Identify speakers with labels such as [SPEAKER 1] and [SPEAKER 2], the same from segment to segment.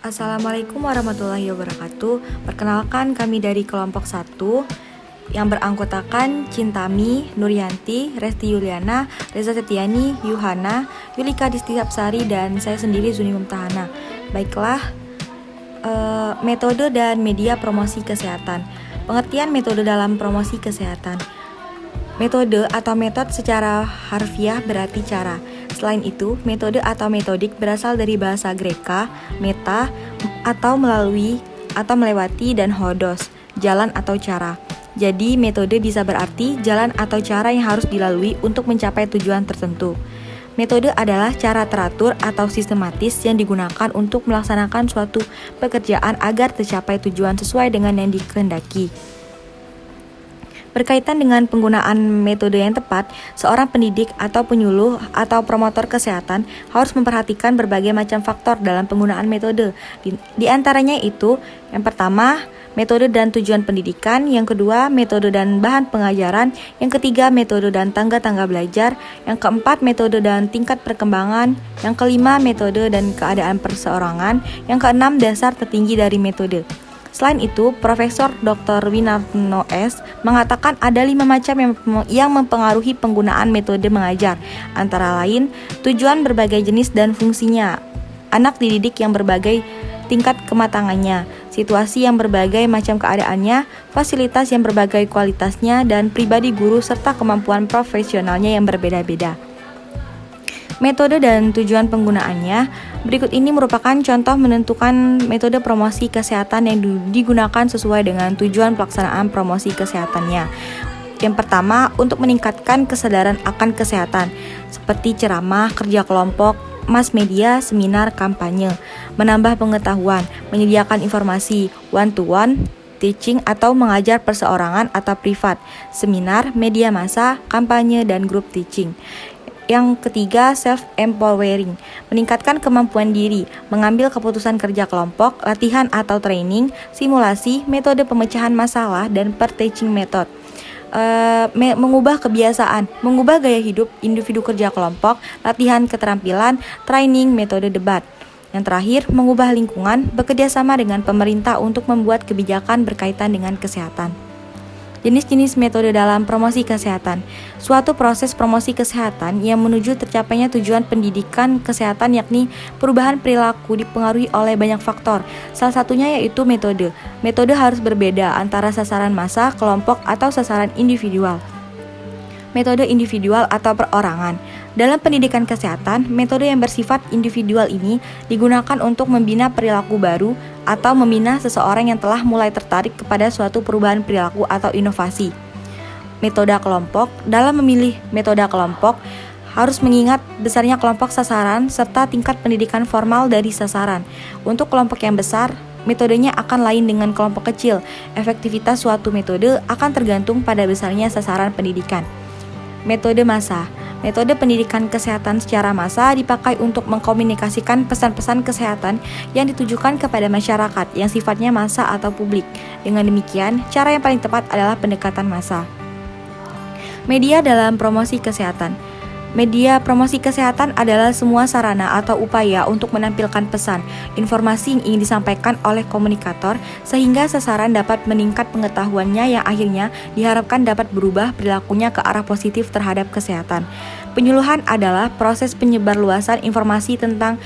[SPEAKER 1] Assalamualaikum warahmatullahi wabarakatuh. Perkenalkan, kami dari kelompok 1 yang beranggotakan Cintami, Nuryanti, Resti Yuliana, Reza Setiani, Yuhana, Yulika Distisapsari, dan saya sendiri Zuni Mumtahana. Baiklah, metode dan media promosi kesehatan. Pengertian metode dalam promosi kesehatan. Metode atau metode secara harfiah berarti cara. Selain itu, metode atau metodik berasal dari bahasa Greka, meta, atau melalui atau melewati, dan hodos, jalan atau cara. Jadi, metode bisa berarti jalan atau cara yang harus dilalui untuk mencapai tujuan tertentu. Metode adalah cara teratur atau sistematis yang digunakan untuk melaksanakan suatu pekerjaan agar tercapai tujuan sesuai dengan yang dikehendaki. Berkaitan dengan penggunaan metode yang tepat, seorang pendidik atau penyuluh atau promotor kesehatan harus memperhatikan berbagai macam faktor dalam penggunaan metode. Di antaranya itu, yang pertama, metode dan tujuan pendidikan, yang kedua, metode dan bahan pengajaran, yang ketiga, metode dan tangga-tangga belajar, yang keempat, metode dan tingkat perkembangan, yang kelima, metode dan keadaan perseorangan, yang keenam, dasar tertinggi dari metode. Selain itu, Profesor Dr. Winarno S. mengatakan ada 5 macam yang mempengaruhi penggunaan metode mengajar, antara lain tujuan berbagai jenis dan fungsinya, anak dididik yang berbagai tingkat kematangannya, situasi yang berbagai macam keadaannya, fasilitas yang berbagai kualitasnya, dan pribadi guru serta kemampuan profesionalnya yang berbeda-beda. Metode dan tujuan penggunaannya. Berikut ini merupakan contoh menentukan metode promosi kesehatan yang digunakan sesuai dengan tujuan pelaksanaan promosi kesehatannya. Yang pertama, untuk meningkatkan kesadaran akan kesehatan, seperti ceramah, kerja kelompok, mass media, seminar, kampanye, menambah pengetahuan, menyediakan informasi, one-to-one, teaching atau mengajar perseorangan atau privat, seminar, media massa, kampanye, dan group teaching. Yang ketiga, self-empowering, meningkatkan kemampuan diri, mengambil keputusan kerja kelompok, latihan atau training, simulasi, metode pemecahan masalah, dan per-teaching method. Mengubah kebiasaan, mengubah gaya hidup individu kerja kelompok, latihan keterampilan, training, metode debat. Yang terakhir, mengubah lingkungan, bekerjasama dengan pemerintah untuk membuat kebijakan berkaitan dengan kesehatan. Jenis-jenis metode dalam promosi kesehatan. Suatu proses promosi kesehatan yang menuju tercapainya tujuan pendidikan kesehatan, yakni perubahan perilaku, dipengaruhi oleh banyak faktor. Salah satunya yaitu metode. Metode harus berbeda antara sasaran massa, kelompok, atau sasaran individual. Metode individual atau perorangan. Dalam pendidikan kesehatan, metode yang bersifat individual ini digunakan untuk membina perilaku baru atau membina seseorang yang telah mulai tertarik kepada suatu perubahan perilaku atau inovasi. Metode kelompok. Dalam memilih metode kelompok, harus mengingat besarnya kelompok sasaran serta tingkat pendidikan formal dari sasaran. Untuk kelompok yang besar, metodenya akan lain dengan kelompok kecil. Efektivitas suatu metode akan tergantung pada besarnya sasaran pendidikan. Metode massa. Metode pendidikan kesehatan secara massa dipakai untuk mengkomunikasikan pesan-pesan kesehatan yang ditujukan kepada masyarakat yang sifatnya massa atau publik. Dengan demikian, cara yang paling tepat adalah pendekatan massa. Media dalam promosi kesehatan. Media promosi kesehatan adalah semua sarana atau upaya untuk menampilkan pesan, informasi yang ingin disampaikan oleh komunikator sehingga sasaran dapat meningkat pengetahuannya yang akhirnya diharapkan dapat berubah perilakunya ke arah positif terhadap kesehatan. Penyuluhan adalah proses penyebarluasan informasi tentang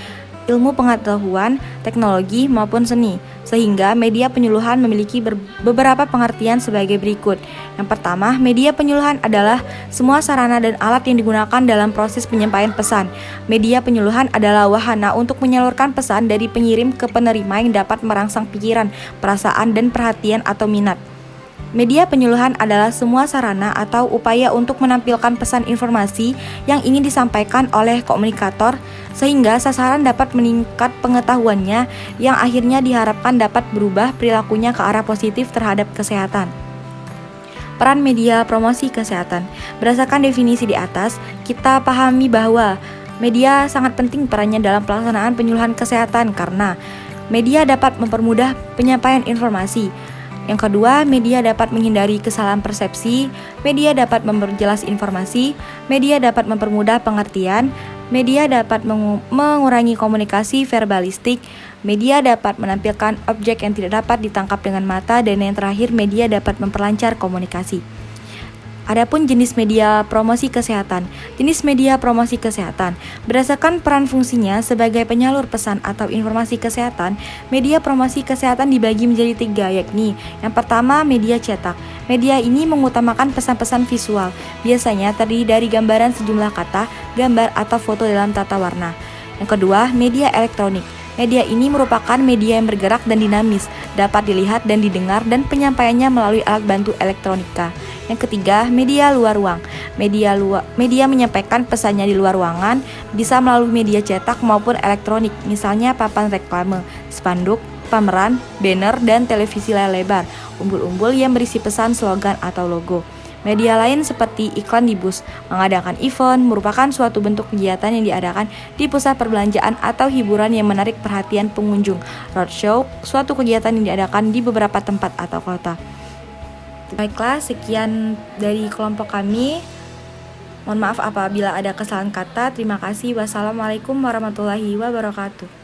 [SPEAKER 1] ilmu pengetahuan, teknologi, maupun seni, sehingga media penyuluhan memiliki beberapa pengertian sebagai berikut. Yang pertama, media penyuluhan adalah semua sarana dan alat yang digunakan dalam proses penyampaian pesan. Media penyuluhan adalah wahana untuk menyalurkan pesan dari pengirim ke penerima yang dapat merangsang pikiran, perasaan, dan perhatian atau minat. Media penyuluhan adalah semua sarana atau upaya untuk menampilkan pesan informasi yang ingin disampaikan oleh komunikator sehingga sasaran dapat meningkat pengetahuannya yang akhirnya diharapkan dapat berubah perilakunya ke arah positif terhadap kesehatan. Peran media promosi kesehatan. Berdasarkan definisi di atas, kita pahami bahwa media sangat penting perannya dalam pelaksanaan penyuluhan kesehatan karena media dapat mempermudah penyampaian informasi. Yang kedua, media dapat menghindari kesalahan persepsi, media dapat memperjelas informasi, media dapat mempermudah pengertian, Media dapat mengurangi komunikasi verbalistik. Media dapat menampilkan objek yang tidak dapat ditangkap dengan mata. Dan yang terakhir, media dapat memperlancar komunikasi. Adapun jenis media promosi kesehatan. Jenis media promosi kesehatan berdasarkan peran fungsinya sebagai penyalur pesan atau informasi kesehatan. Media promosi kesehatan dibagi menjadi 3, yakni yang pertama media cetak. Media ini mengutamakan pesan-pesan visual, biasanya terdiri dari gambaran sejumlah kata, gambar atau foto dalam tata warna. Yang kedua, media elektronik. Media ini merupakan media yang bergerak dan dinamis, dapat dilihat dan didengar, dan penyampaiannya melalui alat bantu elektronika. Yang ketiga, media luar ruang. Media menyampaikan pesannya di luar ruangan, bisa melalui media cetak maupun elektronik, misalnya papan reklame, spanduk, pameran, banner, dan televisi layar lebar, umbul-umbul yang berisi pesan, slogan, atau logo. Media lain seperti iklan di bus, mengadakan event, merupakan suatu bentuk kegiatan yang diadakan di pusat perbelanjaan atau hiburan yang menarik perhatian pengunjung. Roadshow, suatu kegiatan yang diadakan di beberapa tempat atau kota. Baiklah, sekian dari kelompok kami. Mohon maaf apabila ada kesalahan kata. Terima kasih. Wassalamualaikum warahmatullahi wabarakatuh.